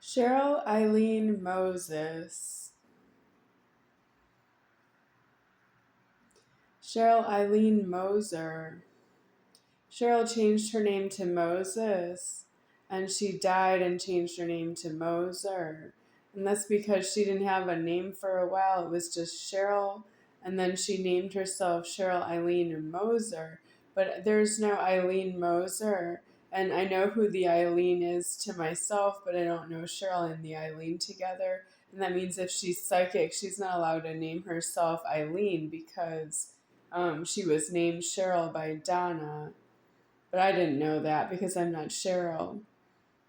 Cheryl Eileen Moses. Cheryl Eileen Moser. Cheryl changed her name to Moses, and she died and changed her name to Moser. And that's because she didn't have a name for a while. It was just Cheryl, and then she named herself Cheryl Eileen Moser. But there's no Eileen Moser. And I know who the Eileen is to myself, but I don't know Cheryl and the Eileen together. And that means if she's psychic, she's not allowed to name herself Eileen because she was named Cheryl by Donna. But I didn't know that because I'm not Cheryl.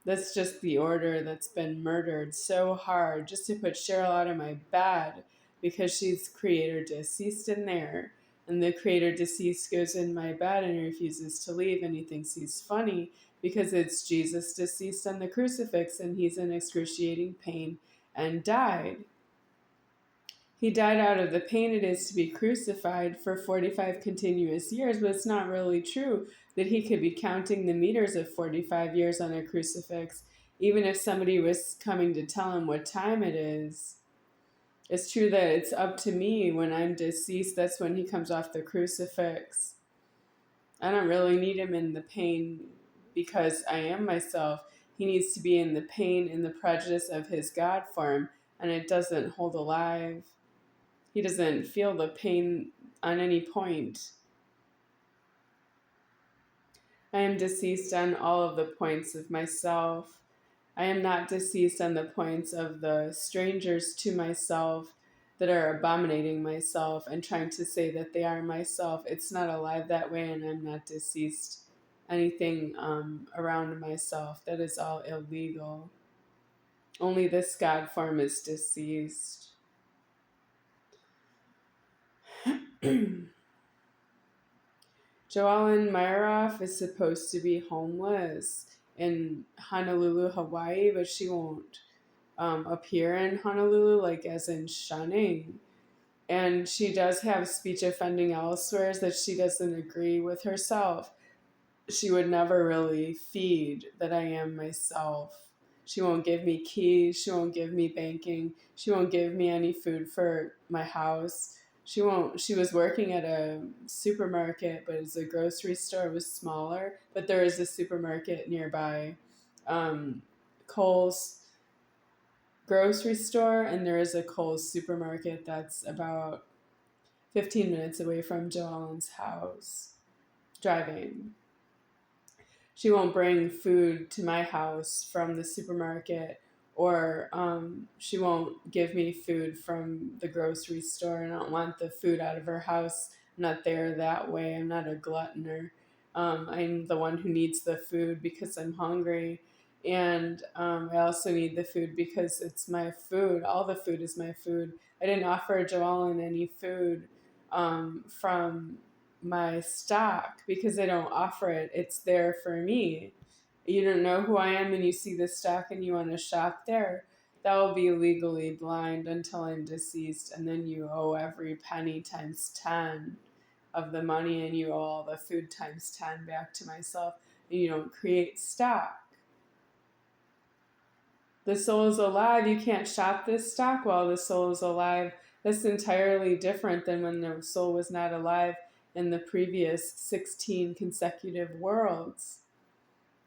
That's just the order that's been murdered so hard just to put Cheryl out of my bed because she's creator deceased in there. And the creator deceased goes in my bed and refuses to leave, and he thinks he's funny because it's Jesus deceased on the crucifix and he's in excruciating pain and died. He died out of the pain it is to be crucified for 45 continuous years, but it's not really true that he could be counting the meters of 45 years on a crucifix, even if somebody was coming to tell him what time it is. It's true that it's up to me when I'm deceased. That's when he comes off the crucifix. I don't really need him in the pain because I am myself. He needs to be in the pain and the prejudice of his Godform, and it doesn't hold alive. He doesn't feel the pain on any point. I am deceased on all of the points of myself. I am not deceased on the points of the strangers to myself that are abominating myself and trying to say that they are myself. It's not alive that way, and I'm not deceased anything around myself. That is all illegal. Only this God form is deceased. Joellen Myroff is supposed to be homeless in Honolulu, Hawaii, but she won't appear in Honolulu, like as in shunning. And she does have speech offending elsewhere that she doesn't agree with herself. She would never really feed that I am myself. She won't give me keys. She won't give me banking. She won't give me any food for my house. She was working at a supermarket, but it's a grocery store. It was smaller, but there is a supermarket nearby. Kohl's grocery store, and there is a Kohl's supermarket that's about 15 minutes away from Joellen's house, driving. She won't bring food to my house from the supermarket, or she won't give me food from the grocery store. I don't want the food out of her house. I'm not there that way. I'm not a gluttoner. I'm the one who needs the food because I'm hungry. And I also need the food because it's my food. All the food is my food. I didn't offer Joellen any food from my stock because I don't offer it. It's there for me. You don't know who I am and you see the stock and you want to shop there. That will be legally blind until I'm deceased, and then you owe every penny times 10 of the money, and you owe all the food times 10 back to myself, and you don't create stock. The soul is alive. You can't shop this stock while the soul is alive. That's entirely different than when the soul was not alive in the previous 16 consecutive worlds.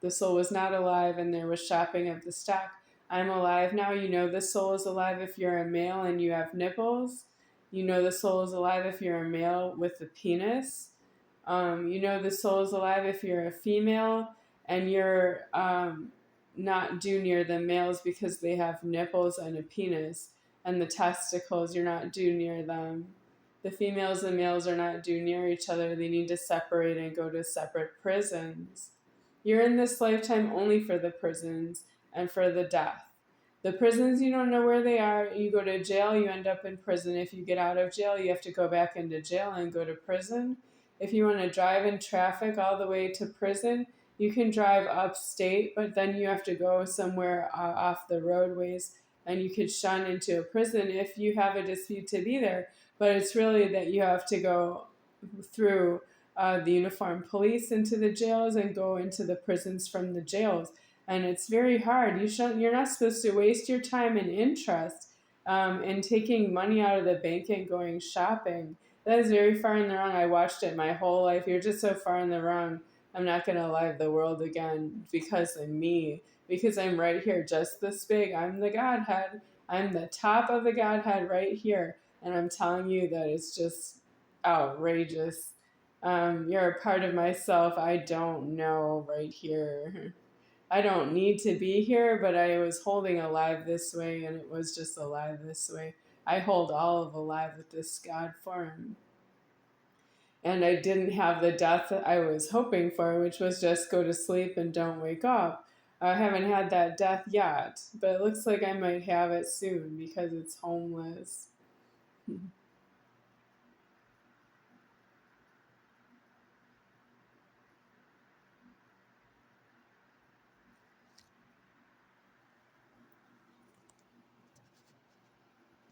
The soul was not alive and there was shopping of the stock. I'm alive now. You know the soul is alive if you're a male and you have nipples. You know the soul is alive if you're a male with a penis. You know the soul is alive if you're a female and you're not due near the males because they have nipples and a penis, and the testicles, you're not due near them. The females and males are not due near each other. They need to separate and go to separate prisons. You're in this lifetime only for the prisons and for the death. The prisons, you don't know where they are. You go to jail, you end up in prison. If you get out of jail, you have to go back into jail and go to prison. If you want to drive in traffic all the way to prison, you can drive upstate, but then you have to go somewhere off the roadways, and you could shun into a prison if you have a dispute to be there. But it's really that you have to go through the uniformed police into the jails and go into the prisons from the jails. And it's very hard. You're not supposed to waste your time and interest in taking money out of the bank and going shopping. That is very far in the wrong. I watched it my whole life. You're just so far in the wrong. I'm not going to live the world again because of me. Because I'm right here, just this big. I'm the Godhead. I'm the top of the Godhead right here. And I'm telling you that it's just outrageous. You're a part of myself I don't know right here. I don't need to be here, but I was holding alive this way, and it was just alive this way. I hold all of alive with this God form. And I didn't have the death I was hoping for, which was just go to sleep and don't wake up. I haven't had that death yet, but it looks like I might have it soon because it's homeless.